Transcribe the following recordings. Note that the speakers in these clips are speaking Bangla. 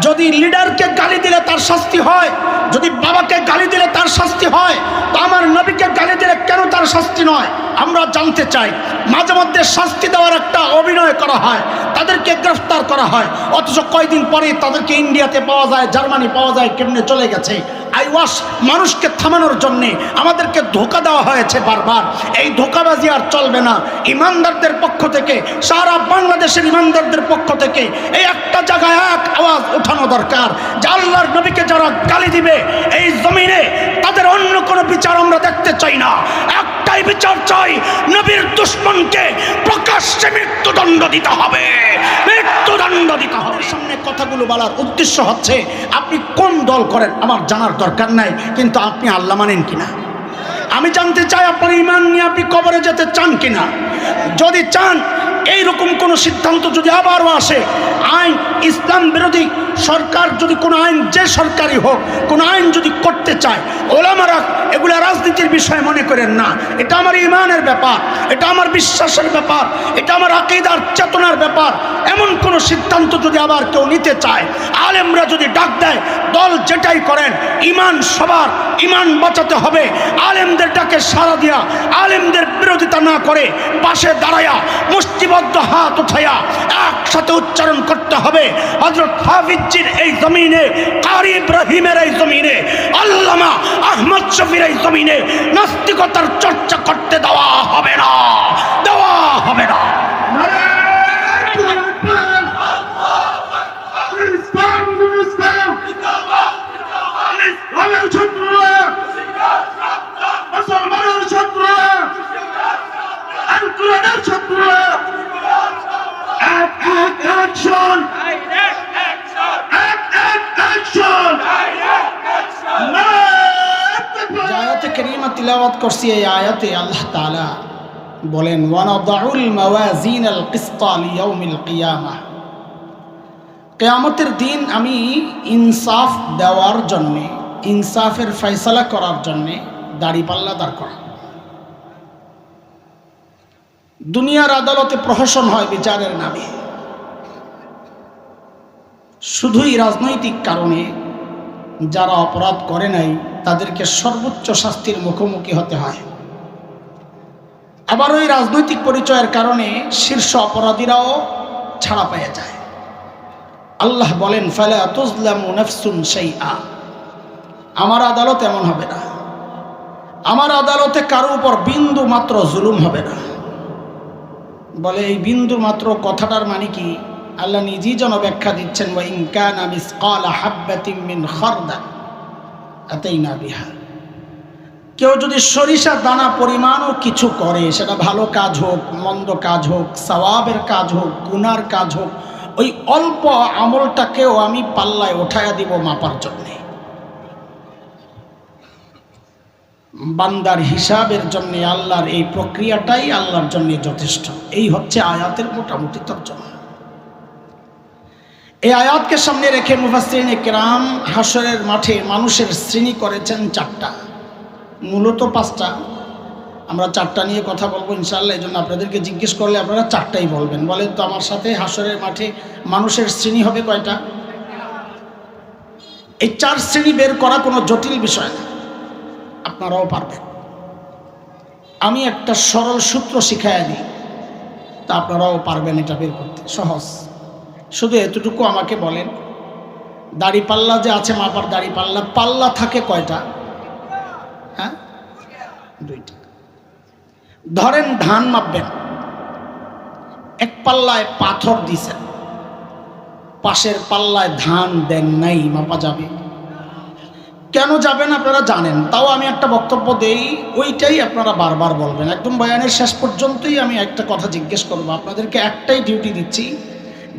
যদি লিডারকে গালি দিলে তার শাস্তি হয়, যদি বাবাকে গালি দিলে তার শাস্তি হয়, তো আমার নবীকে গালি দিলে কেন তার শাস্তি নয়? আমরা জানতে চাই। মাঝে মধ্যে শাস্তি দেওয়ার একটা অভিনয় করা হয়, তাদেরকে গ্রেফতার করা হয়, অথচ কয়েকদিন পরে তাদেরকে ইন্ডিয়াতে পাওয়া যায়, জার্মানি পাওয়া যায়, কেমনে চলে গেছে। আইওয়াশ মানুষকে থামানোর জন্যে আমাদেরকে ধোঁকা দেওয়া হয়েছে বারবার। এই ধোঁকাবাজি আর চলবে না। ইমানদারদের পক্ষ থেকে, সারা বাংলাদেশের ইমানদারদের পক্ষ থেকে এই একটা জায়গায় এক আওয়াজ ওঠানো দরকার যে আল্লাহর নবীকে যারা গালি দিবে এই জমিনে, তাদের অন্য কোনো বিচার আমরা দেখতে চাই না। একটাই বিচার চাই, নবীর দুশমনকে প্রকাশ্যে মৃত্যুদণ্ড দিতে হবে, মৃত্যুদণ্ড দিতে হবে। সামনে কথাগুলো বলার উদ্দেশ্য হচ্ছে, আপনি কোন দল করেন আমার জানার দরকার নাই, কিন্তু আপনি আল্লাহ মানেন কিনা আমি জানতে চাই। আপনার ঈমান নিয়ে আপনি কবরে যেতে চান কিনা? যদি চান, এইরকম কোনো সিদ্ধান্ত যদি আবারও আসে, আইন ইসলাম বিরোধী সরকার যদি কোনো আইন, যে সরকারই হোক, কোনো আইন যদি করতে চায়, ওলামারা এগুলো রাজনীতির বিষয় মনে করেন না। এটা আমার ঈমানের ব্যাপার, এটা আমার বিশ্বাসের ব্যাপার, এটা আমার আকীদার চেতনার ব্যাপার। এমন কোনো সিদ্ধান্ত যদি আবার কেউ নিতে চায়, আলেমরা যদি ডাক দেয়, দল যেটাই করেন, ঈমান সবার, ঈমান বাঁচাতে হবে। আলেমদের ডাকে সাড়া দিয়া, আলেমদের বিরোধিতা না করে পাশে দাঁড়ায়া, মুষ্টিবদ্ধ হাত উঠাইয়া একসাথে উচ্চারণ করতে হবে, হযরত হাফিজজির এই জমিনে, কারি ইব্রাহিমের এই জমিনে, আল্লামা আহমদ শফির এই জমিনে নাস্তিকতার চর্চা করতে দেওয়া হবে না, দেওয়া হবে না। তিলাওয়াত করছি, এই আয়াতে আল্লাহ তাআলা বলেন, ওয়ানাদাউল মাওয়াজিনাল কিসতা লিয়াউমিল কিয়ামাহ, কিয়ামতের দিন আমি ইনসাফ দেওয়ার জন্য, ইনসাফের ফয়সালা করার জন্য দাড়িপাল্লা দাঁড় করা। দুনিয়ার আদালতে প্রহসন হয় বিচারের নামে, শুধুই রাজনৈতিক কারণে যারা অপরাধ করে নাই তাদেরকে সর্বোচ্চ শাস্তির মুখোমুখি হতে হয়। আবার ওই রাজনৈতিক পরিচয়ের কারণে শীর্ষ অপরাধীরাও ছাড়া পেয়ে যায়। আল্লাহ বলেন, ফালা তুজলামু নাফসুন শাইআ, আমার আদালত এমন হবে না, আমার আদালতে কারো উপর বিন্দু মাত্র জুলুম হবে না। বলে এই বিন্দু মাত্র কথাটার মানে কি? আল্লাহ নিজেই যেন ব্যাখ্যা দিচ্ছেন, ওয়া ইন কানা মিসকালা হাববাতিন মিন খারদাল আতাইনা বিহা। কেউ যদি সরিষা দানা পরিমাণও কিছু করে, সেটা ভালো কাজ হোক, মন্দ কাজ হোক, সওয়াবের কাজ হোক, গুনার কাজ হোক, ওই অল্প আমলটাকেও আমি পাল্লায় উঠায়া দিব মাপার জন্যে। বান্দার হিসাবের জন্য আল্লাহর এই প্রক্রিয়াটাই আল্লাহর জন্য যথেষ্ট। এই হচ্ছে আয়াতের মোটামুটি তর্জমা। এই আয়াতকে সামনে রেখে মুফাসসিরিনে কেরাম হাসরের মাঠে মানুষের শ্রেণী করেছেন চারটা, মূলত পাঁচটা। আমরা চারটা নিয়ে কথা বলবো ইনশাআল্লাহ। এই জন্য আপনাদেরকে জিজ্ঞেস করলে আপনারা চারটাই বলবেন। বলেন তো আমার সাথে, হাসরের মাঠে মানুষের শ্রেণী হবে কয়টা? এই চার শ্রেণী বের করা কোনো জটিল বিষয় না, আপনারাও পারবেন। আমি একটা সরল সূত্র শিখাইয়া দিই, তা আপনারাও পারবেন এটা বের করতে, সহজ। শুধু এতটুকু আমাকে বলেন, দাড়িপাল্লা যে আছে মাপার দাড়িপাল্লা, পাল্লা থাকে কয়টা? হ্যাঁ, দুইটা। ধরেন ধান মাপবেন, এক পাল্লায় পাথর দিছেন, পাশের পাল্লায় ধান দেন নাই, মাপা যাবে? কেন যাবেন আপনারা জানেন, তাও আমি একটা বক্তব্য দেই, ওইটাই আপনারা বারবার বলবেন। একদম বয়ানের শেষ পর্যন্তই আমি একটা কথা জিজ্ঞেস করব, আপনাদেরকে একটাই ডিউটি দিচ্ছি,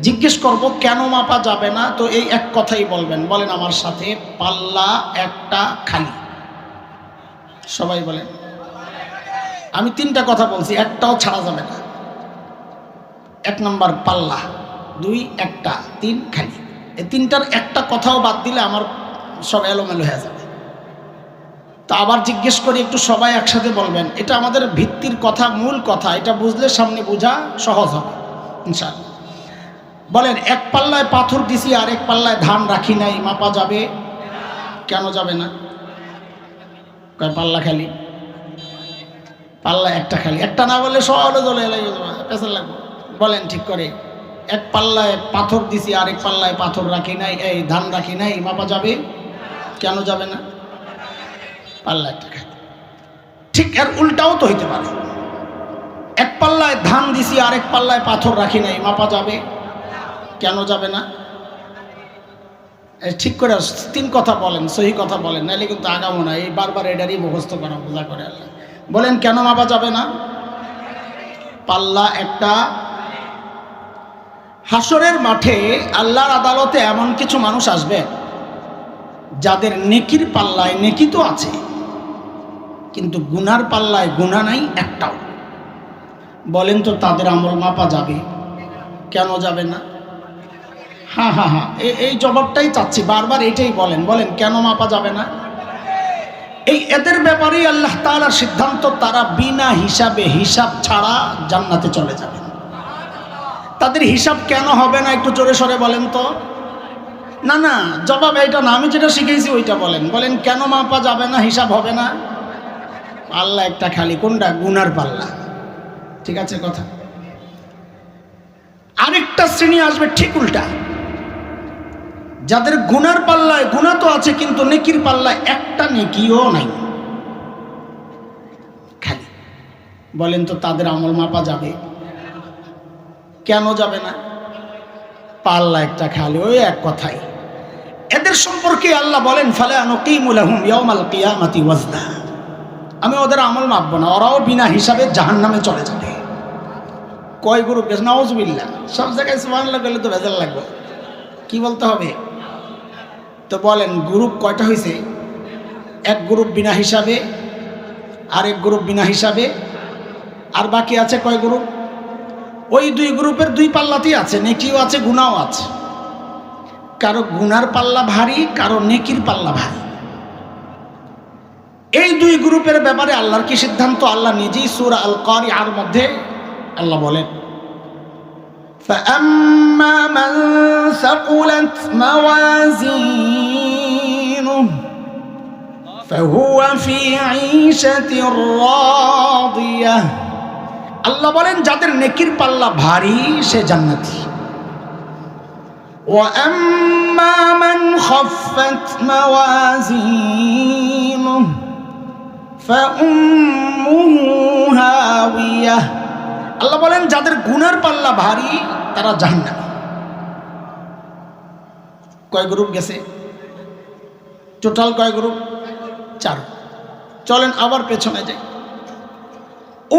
জিজ্ঞেস করব কেন মাপা যাবে না, তো এই এক কথাই বলবেন। বলেন আমার সাথে, পাল্লা একটা খালি। সবাই বলেন। আমি তিনটা কথা বলছি, একটাও ছাড়া যাবে না। এক নম্বর পাল্লা, দুই একটা, তিন খালি। এই তিনটার একটা কথাও বাদ দিলে আমার সব এলোমেলো হয়ে যাবে। তা আবার জিজ্ঞেস করি, একটু সবাই একসাথে বলবেন। এটা আমাদের ভিত্তির কথা, মূল কথা, এটা বুঝলে সামনে বোঝা সহজ হবে ইনশাআল্লাহ। বলেন এক পাল্লায় পাথর দিছি আর এক পাল্লায় ধান রাখি নাই, মাপা যাবে? কেন যাবে না? কয় পাল্লা খালি? পাল্লা একটা খালি। একটা না বললে সহলে চলে পেছন লাগবে। বলেন ঠিক করে, এক পাল্লায় পাথর দিছি আর এক পাল্লায় পাথর রাখি নাই, এই ধান রাখি নাই, মাপা যাবে? কেন যাবে না? পাল্লা একটা খালি। ঠিক এর উল্টাও তো হইতে পারে, এক পাল্লায় ধান দিছি আর এক পাল্লায় পাথর রাখি নাই, মাপা যাবে? কেন যাবে না? ঠিক করে তিন কথা বলেন, সহি কথা বলেন, নাহলে কিন্তু আগামো না। এই বারবার এটারই মুখস্থ করা বোঝা করে আল্লাহ। বলেন কেন মাপা যাবে না? পাল্লা একটা। হাসরের মাঠে আল্লাহর আদালতে এমন কিছু মানুষ আসবে যাদের নেকির পাল্লায় নেকি তো আছে, কিন্তু গুনার পাল্লায় গুনাহ নাই একটাও। বলেন তো তাদের আমল মাপা যাবে? কেন যাবে না? হ্যাঁ হ্যাঁ হ্যাঁ, এই জবাবটাই চাচ্ছি, বারবার এটাই বলেন। বলেন কেন মাপা যাবে না? এই এদের ব্যাপারেই আল্লাহ তাআলার সিদ্ধান্ত, তারা বিনা হিসাবে, হিসাব ছাড়া জান্নাতে চলে যাবে। তাদের হিসাব কেন হবে না একটু জোরে সরে বলেন তো। না না, জবাব এইটা না, আমি যেটা শিখেছি ওইটা বলেন। বলেন কেন মাপা যাবে না, হিসাব হবে না? পাল্লা একটা খালি। কোনটা? গুনার পাল্লা। ঠিক আছে কথা। আরেকটা শ্রেণী আসবে ঠিক উল্টা, যাদের গুনার পাল্লায় গুনাহ তো আছে কিন্তু নেকির পাল্লায় একটা নেকিও নাই, খালি। বলেন তো তাদের আমল মাপা যাবে? কেন যাবে না? পাল্লা একটা খালি, ওই এক কথাই। এদের সম্পর্কে আল্লাহ বলেন ফালা নুকিমু লাহুম ইয়াউমাল কিয়ামাতি ওয়াজনা, আমি ওদের আমল মাপবো না, ওরাও বিনা হিসাবে জাহান্নামে চলে যাবে। কয় গ্রুপ গেছে? নাউজুবিল্লাহ। সব জায়গায় সুবহানাল্লাহ বললে তো ভেজাল লাগবে, কি বলতে হবে? তো বলেন গ্রুপ কয়টা হয়েছে? এক গ্রুপ বিনা হিসাবে, আরেক গ্রুপ বিনা হিসাবে, আর বাকি আছে কয় গ্রুপ? ওই দুই গ্রুপের দুই পাল্লাতেই আছে, নেকিও আছে গুনাহও আছে। কারো গুনার পাল্লা ভারী, কারো নেকির পাল্লা ভারী। এই দুই গ্রুপের ব্যাপারে আল্লাহর কি সিদ্ধান্ত? আল্লাহ নিজেই সূরা আল কারিআর মধ্যে আল্লাহ বলেন فَأَمَّا مَنْ ثَقُلَتْ مَوَازِينُهُ فَهُوَ فِي عِيشَةٍ رَاضِيَةٍ। আল্লাহ বলেন যাদের নেকির পাল্লা ভারী সে জান্নাতি। وَأَمَّا مَنْ خَفَّتْ مَوَازِينُهُ فَأُمُّهُ هَاوِيَةٌ। আল্লাহ বলেন যাদের গুনার পাল্লা ভারী তারা জাহান্নামী। কয় গ্রুপ গেছে? টোটাল কয় গ্রুপ? 4। চলেন আবার পেছনে যাই।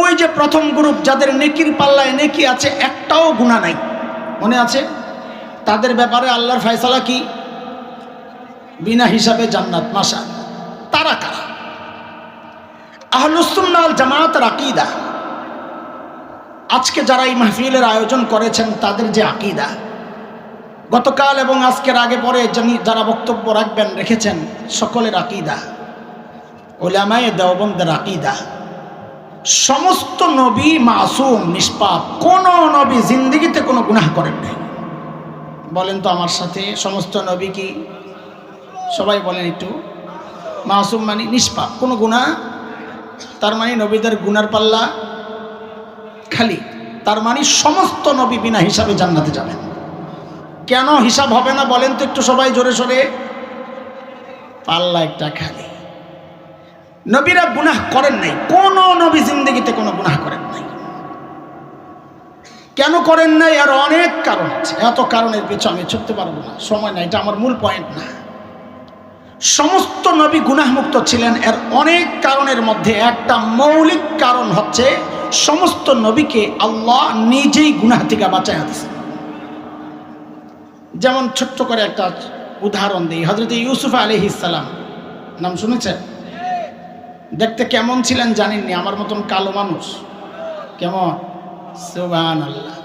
ওই যে প্রথম গ্রুপ, যাদের নেকির পাল্লায় নেকি আছে, একটাও গুনাহ নাই, মনে আছে? তাদের ব্যাপারে আল্লাহর ফয়সালা কি? বিনা হিসাবে জান্নাত। মাশাআল্লাহ। তারা কারা? আহলুস সুন্নাহ ওয়াল জামাতের আকীদা। আজকে যারা এই মাহফিলের আয়োজন করেছেন তাদের যে আকীদা, গতকাল এবং আজকের আগে পরে যারা বক্তব্য রাখবেন রেখেছেন, সকলের আকীদা, উলামায়ে দেওবন্দের আকীদা, সমস্ত নবী মাসুম, নিষ্পাপ। কোন নবী জিন্দেগিতে কোনো গুনাহ করেন নাই। বলেন তো আমার সাথে, সমস্ত নবী কি? সবাই বলেন একটু। মাসুম মানে নিষ্পাপ, কোনো গুনাহ। তার মানে নবীদের গুনার পাল্লা খালি। তার মানে সমস্ত নবী বিনা হিসাবে জান্নাতে যাবেন। কেন হিসাব হবে না বলেন তো একটু সবাই জোরে সোরে। পাল্লা একটা খালি। নবীরা গুনাহ করেন নাই, কোন নবী জিন্দেগিতে কোনো গুনাহ করেন নাই। কেন করেন নাই? আর অনেক কারণ আছে, এত কারণের পিছু আমি ছুটতে পারবো না, সময় নাই, এটা আমার মূল পয়েন্ট না। সমস্ত নবী গুনাহমুক্ত ছিলেন, এর অনেক কারণের মধ্যে একটা মৌলিক কারণ হচ্ছে সমস্ত নবীকে আল্লাহ নিজেই গুনাহ থেকে বাঁচায় দিয়েছেন। যেমন ছোট্ট করে একটা উদাহরণ দিই। হযরত ইউসুফ আলাইহিস সালাম নাম শুনেছেন? দেখতে কেমন ছিলেন জানেননি? আমার মতন কালো মানুষ। কেমন? সুবহানাল্লাহ।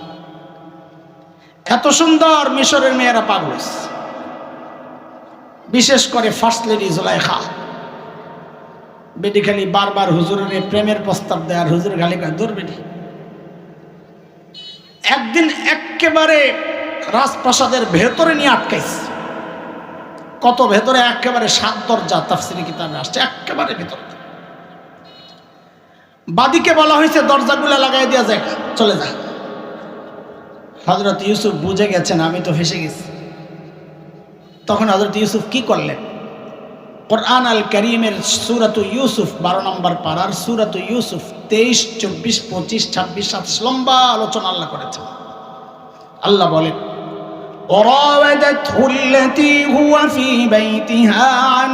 এত সুন্দর মিশরের মেয়েরা পাগল, বিশেষ করে ফার্স্ট লেডি জুলাইখা। বেটি খালি বারবার হুজুরের প্রেমের প্রস্তাব দেয়, আর হুজুর খালি কয় দূর বেটি। একদিন একেবারে রাজপ্রাসাদের ভেতরে নিয়ে আটকাইছে। কত ভেতরে, একেবারে 7 দরজা তাফসীরে কিতাবে আসছে, একেবারে ভেতরে। বাদীকে বলা হয়েছে দরজাগুলো লাগাই দেওয়া যায়, চলে যায়। হযরত ইউসুফ বুঝে গেছেন আমি তো ফেসে গেছি। তখন হযরত ইউসুফ কি করলেন? কোরআন আল কারীমের সূরাতু ইউসুফ 12 নম্বর পারার সূরাতু ইউসুফ 23, 24, 25, 26, 27 লম্বা আলোচনা আল্লাহ করেছেন। আল্লাহ বলেন, وراودته التي هو في بيتها عن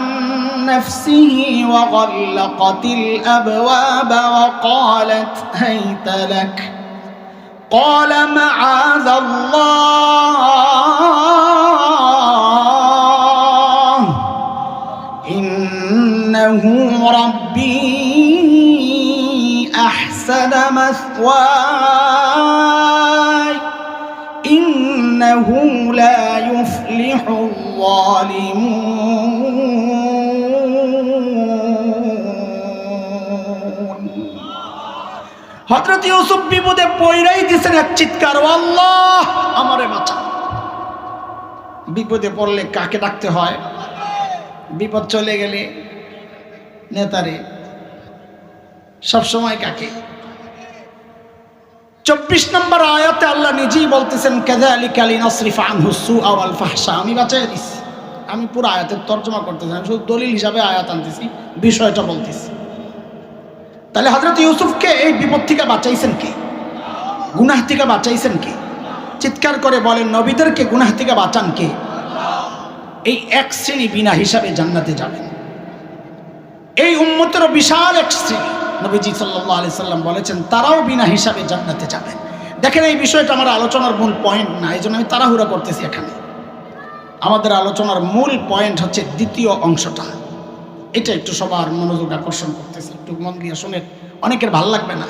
نفسه وغلقت الأبواب وقالت هيت لك قال معاذ الله إنه ربي أحسن مثواي إنه لا يفلح الظالمون। হযরত ইউসুফ বিপদে পড়াই দিয়েছেন এক চিৎকার, আল্লাহ আমারে বাঁচা। বিপদে পড়লে কাকে ডাকতে হয়? বিপদ চলে গেলে নেতারে, সবসময় কাকে? 24 নম্বর আয়াতে আল্লাহ নিজেই বলতেছেন, কাযালিকা লিনাসরিফা আনহু সুআ ওয়াল ফাহশা। আমি বাঁচাই দিছি। আমি পুরো আয়াতের তর্জমা করতেছি, আমি শুধু দলিল হিসাবে আয়াত আনতেছি, বিষয়টা বলতেছি। তাহলে হযরত ইউসুফকে এই বিপদ থেকে বাঁচাইছেন কে? গুনাহ থেকে বাঁচাইছেন কে? চিৎকার করে বলেন, নবীদেরকে গুনাহ থেকে বাঁচান কে? এই এক শ্রেণী বিনা হিসাবে জান্নাতে যাবেন। এই উম্মতেরও বিশাল এক শ্রেণী, নবীজি সাল্লাল্লাহু আলাইহি সাল্লাম বলেছেন তারাও বিনা হিসাবে জান্নাতে যাবেন। দেখেন, এই বিষয়টা আমার আলোচনার মূল পয়েন্ট না, এই জন্য আমি তাড়াহুড়া করতেছি। এখানে আমাদের আলোচনার মূল পয়েন্ট হচ্ছে দ্বিতীয় অংশটা। এটা একটু সবার মনোযোগ আকর্ষণ করতেছি, একটু মন দিয়ে শুনে। অনেকের ভাল লাগবে না।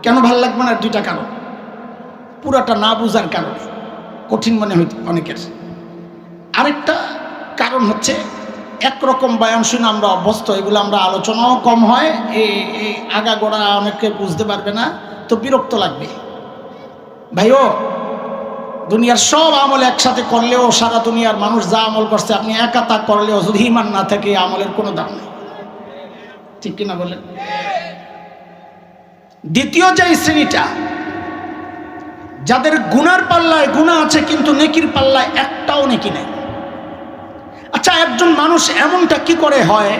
কেন ভাল লাগবে না? 2টা কারণ। পুরাটা না বুঝার কারণে কঠিন মনে হইতে অনেকের। আরেকটা কারণ হচ্ছে একরকম বয়ান শুনে আমরা অভ্যস্ত, এগুলো আমরা আলোচনাও কম হয়, এই আগাগোড়া অনেকে বুঝতে পারবে না, তো বিরক্ত লাগবে। ভাইও, দুনিয়ার সব আমল একসাথে করলেও, সারা দুনিয়ার মানুষ যা আমল করছে আপনি একা তা করলেও যদি ঈমান না থাকে আমলের কোনো দাম নেই। ঠিক কিনা বলেন? দ্বিতীয় যে শ্রেণীটা, যাদের গুনার পাল্লায় গুনাহ আছে কিন্তু নেকির পাল্লায় একটাও নেকি নেই। আচ্ছা, একজন মানুষ এমনটা কি করে হয়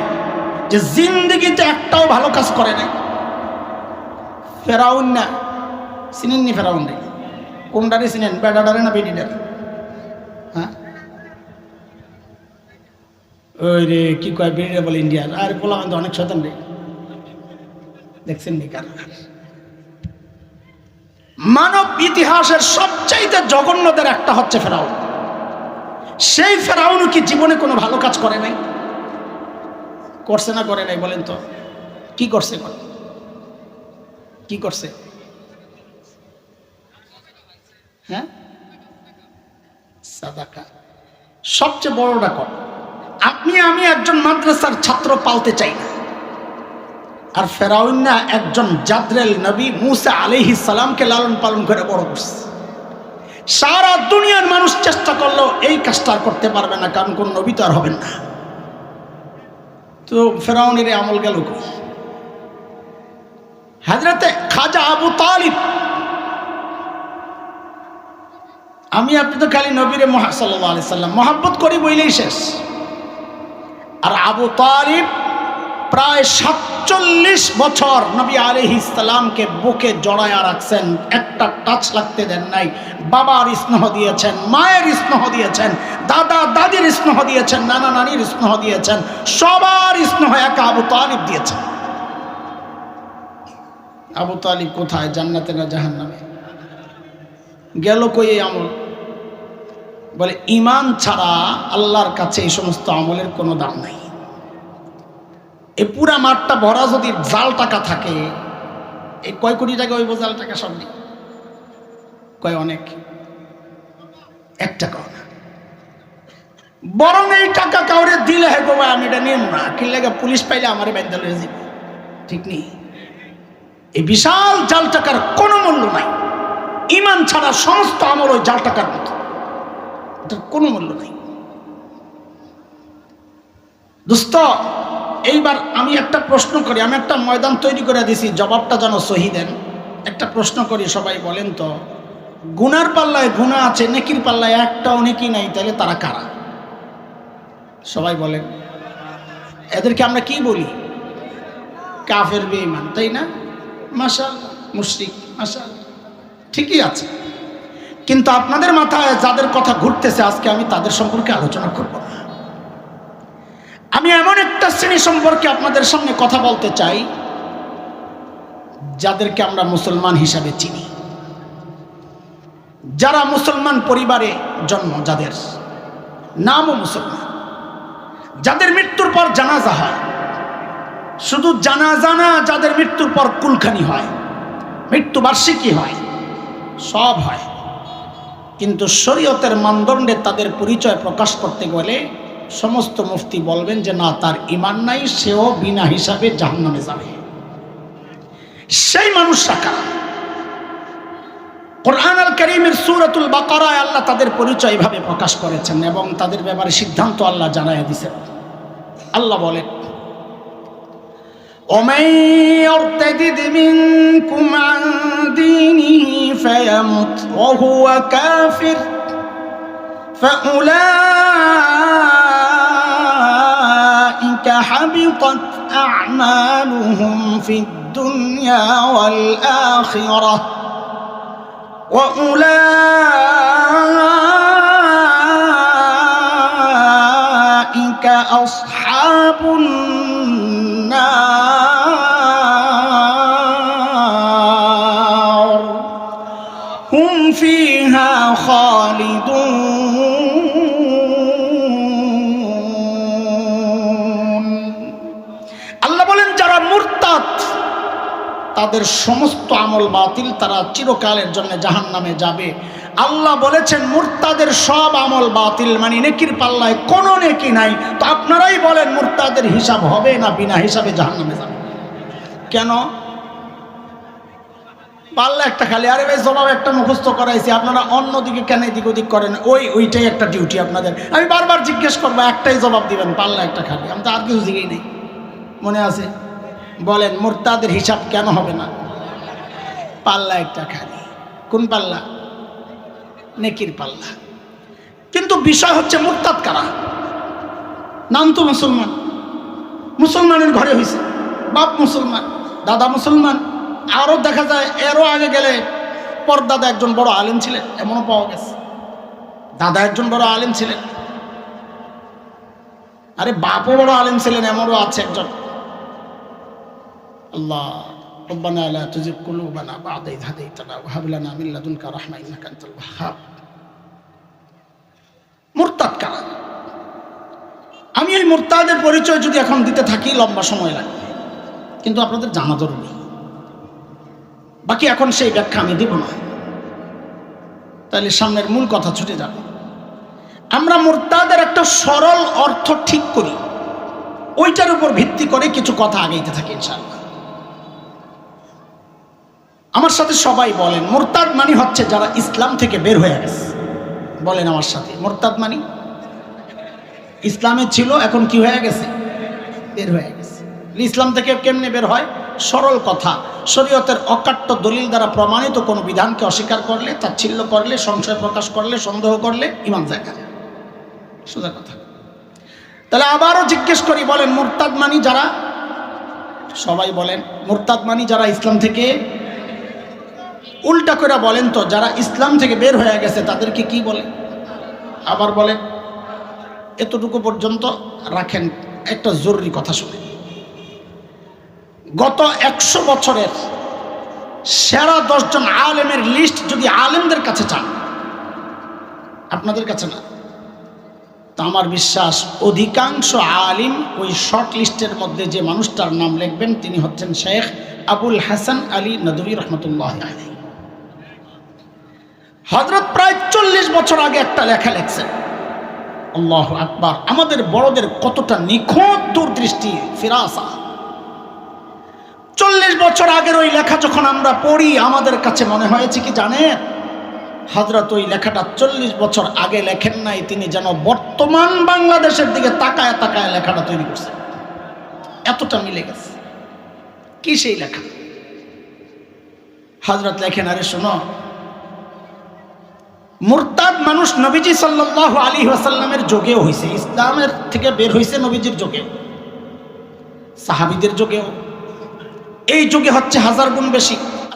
যে জিন্দেগিতে একটাও ভালো কাজ করে নাই? ফেরাউন না, চিনেননি ফেরাউন রে? কোনটারে চিনেন? বেডাডারে না বেডিডারে? হ্যাঁ, ওই রে কি কয় বেডিডা বলে ইন্ডিয়ার। আর বললাম তো অনেক শয়তান রে, দেখছেন নি? কার মানব ইতিহাসের সবচাইতে জঘন্যদের একটা হচ্ছে ফেরাউন। সেই ফেরাউন কি জীবনে কোনো ভালো কাজ করে নাই? করছে না করে নাই? বলেন তো কি করছে? কি করছে? হ্যাঁ, সাদাকা সবচেয়ে বড়টা কর। আপনি আমি একজন মাদ্রাসার ছাত্র পালতে চাই না, আর ফেরাউন না একজন জাদ্রেল নবী মুসা আলাইহিস সালামকে লালন পালন করে বড় করছে। সারা দুনিয়ার মানুষ চেষ্টা করলো এই কাজটা করতে পারবে না, কারণ কোন নবী তো আর হবেন না। তো ফেরাউনের আমল গেল কই? হযরতে খাজা আবু তালিব, আমি আপনি তো খালি নবীরে সাল্লাল্লাহু আলাইহি সাল্লাম মহব্বত করি বইলেই শেষ। আর আবু তালিব প্রায় 47 বছর নবী আলাইহিস সালামকে বুকে জড়ায়া রাখছেন, একটা টাচ লাগতে দেন নাই। বাবার স্নেহ দিয়েছেন, মায়ের স্নেহ দিয়েছেন, দাদা দাদির স্নেহ দিয়েছেন, নানা নানির স্নেহ দিয়েছেন, সবার স্নেহ একা আবু তালিব দিয়েছেন। আবু তালিব কোথায়? জান্নাতে না জাহান্নামে? গেল কই এই আমল? বলে ঈমান ছাড়া আল্লাহর কাছে এই সমস্ত আমলের কোনো দাম নাই। এই পুরা মাঠটা ভরা যদি জাল টাকা থাকে, এই কয় কোটি টাকা হইব? জাল টাকা সব নেই, কয় অনেক, 1 টাকাও না। বরং এই টাকা কাউরে দিলে হে গো আমি এটা নিম না, কি লাগে পুলিশ পাইলে আমারে বাইন্দা লয়ে যাবে, ঠিক নেই? এই বিশাল জাল টাকার কোনো মূল্য নাই। ঈমান ছাড়া সমস্ত আমল ওই জাল টাকার মতো। এটার কোনো মূল্য নেই। দোস্ত, এইবার আমি একটা প্রশ্ন করি, আমি একটা ময়দান তৈরি করে দিছি, জবাবটা যেন সহি দেন। একটা প্রশ্ন করি, সবাই বলেন তো, গুনার পাল্লায় গুনাহ আছে, নেকির পাল্লায় একটাও নেকি নাই, তাহলে তারা কারা? সবাই বলেন। এদেরকে আমরা কি বলি? কাফের, বেঈমান, তাই না? মাশাআল্লাহ, মুশরিক, মাশাআল্লাহ, ঠিকই আছে। কিন্তু আপনাদের মাথায় যাদের কথা ঘুরতেছে, আজকে আমি তাদের সম্পর্কে আলোচনা করব না। আমি এমন একটা শ্রেণী সম্পর্কে আপনাদের সামনে কথা বলতে চাই যাদেরকে আমরা মুসলমান হিসাবে চিনি, যারা মুসলমান পরিবারে জন্ম, যাদের নামও মুসলমান, যাদের মৃত্যুর পর জানাজা হয়, শুধু জানাজা না, যাদের মৃত্যুর পর কুলখানি হয়, মৃত্যুবার্ষিকী হয়, সব হয়। কিন্তু শরীয়তের মানদণ্ডে তাদের পরিচয় প্রকাশ করতে গেলে সমস্ত মুফতি বলবেন যে না, তার ঈমান নাই, সেও বিনা হিসাবে জাহান্নামে যাবে। সেই মানুষরা কারা? কোরআন আল কারীমের সূরাতুল বাকারায় আল্লাহ তাদের পরিচয় এভাবে প্রকাশ করেছেন এবং তাদের ব্যাপারে সিদ্ধান্ত আল্লাহ জানায় দিয়েছেন। আল্লাহ বলেন, ومن يرتد منكم عن دينه فيمت وهو كافر فأولئك حبطت أعمالهم في الدنيا والآخرة وأولئك أصحاب النار هم فيها خالدون। আল্লাহ বলেন, যারা মুরতাদ তাদের সমস্ত আমল বাতিল, তারা চিরকালের জন্য জাহান্নামে যাবে। আল্লাহ বলেছেন মুরতাদের সব আমল বাতিল, মানে নেকির পাল্লায় কোনো নেকি নাই। তো আপনারাই বলেন, মুরতাদের হিসাব হবে না বিনা হিসাবে জাহান্নামে যাবে? কেন? পাল্লা একটা খালি। আরে ভাই, জবাব একটা মুখস্থ করাইছি, আপনারা অন্যদিকে কেন এদিক ওদিক করেন? ওইটাই একটা ডিউটি আপনাদের। আমি বারবার জিজ্ঞেস করবো, একটাই জবাব দিবেন, পাল্লা একটা খালি। আমি তো আর কিছু জিজ্ঞেই নেই, মনে আছে? বলেন, মুরতাদের হিসাব কেন হবে না? পাল্লা একটা খালি। কোন পাল্লা? নেকির পাল্লা। কিন্তু বিষয় হচ্ছে, মুরতাদ কারা? নাম তো মুসলমান, মুসলমানের ঘরে হয়েছে, বাপ মুসলমান, দাদা মুসলমান, আরও দেখা যায় এরও আগে গেলে পরদাদা একজন বড় আলেম ছিলেন, এমনও পাওয়া গেছে। দাদা একজন বড় আলেম ছিলেন, আরে বাপও বড় আলেম ছিলেন, এমনও আছে একজন। আল্লাহ রব্বানা লা তুজিগ কুলুবানা বা'দা ইয হাদাইতানা ওয়া হাব লানা মিন লাদুনকা রাহমা ইন্নাকা আনতাল ওয়াহ্হাব। মুরতাদ কারা? আমি এই মুরতাদের পরিচয় যদি এখন দিতে থাকি লম্বা সময় লাগবে, কিন্তু আপনাদের জানা জরুরি। বাকি এখন সেই ব্যাখ্যা আমি দিব না, তাহলে সামনের মূল কথা ছুটে যাবে। আমরা মুরতাদের একটা সরল অর্থ ঠিক করি, ওইটার উপর ভিত্তি করে কিছু কথা আগাইতে থাকি ইনশাআল্লাহ। আমার সাথে সবাই বলেন, মুরতাদ মানে হচ্ছে যারা ইসলাম থেকে বের হয়ে গেছে। বলেন আমার সাথে, মুরতাদ মানে ইসলামে ছিল, এখন কি হয়ে গেছে? বের হয়ে গেছে। ইসলাম থেকে কেমনে বের হয়? সরল কথা, শরীয়তের অকাট্য দলিল দ্বারা প্রমাণিত কোনো বিধানকে অস্বীকার করলে, তাচ্ছিল্য করলে, সংশয় প্রকাশ করলে, সন্দেহ করলে ঈমান যায় না। সোজা কথা। তাহলে আবারও জিজ্ঞেস করি, বলেন মুরতাদ মানে যারা? সবাই বলেন, মুরতাদ মানে যারা ইসলাম থেকে, উল্টা করে বলেন তো, যারা ইসলাম থেকে বের হয়ে গেছে তাদেরকে কি বলে? আবার বলেন। এতটুকু পর্যন্ত রাখেন, একটা জরুরি কথা শুনে। গত 100 বছরের সেরা 10 জন আলেমের লিস্ট যদি আলেমদের কাছে চান, আপনাদের কাছে না, তো আমার বিশ্বাস অধিকাংশ আলিম ওই শর্ট লিস্টের মধ্যে যে মানুষটার নাম লিখবেন তিনি হচ্ছেন শেখ আবুল হাসান আলী নদভী রহমতুল্লাহ আলাইহি। হযরত প্রায় 40 বছর আগে একটা লেখা লিখছেন। আল্লাহু আকবার! আমাদের বড়দের কতটা নিখুঁত দূরদৃষ্টি, ফিরাসা! 40 বছর আগের ওই লেখা যখন আমরা পড়ি, আমাদের কাছে মনে হয়েছে কি জানেন? হযরত ওই লেখাটা 40 বছর আগে লেখেন নাই, তিনি যেন বর্তমান বাংলাদেশের দিকে তাকায় তাকায় লেখাটা তৈরি করছেন। এতটা মিলে গেছে। কি সেই লেখা? হযরত লেখেন, আরে শোনো, মুরতাদ মানুষ নবীজি সাল্লাল্লাহু আলাইহি ওয়াসাল্লামের যুগেও হয়েছে, ইসলামের থেকে বের হয়েছে নবীজির যুগেও, সাহাবীদের যুগেও, এই যুগে হচ্ছে 1000 গুণ বেশি।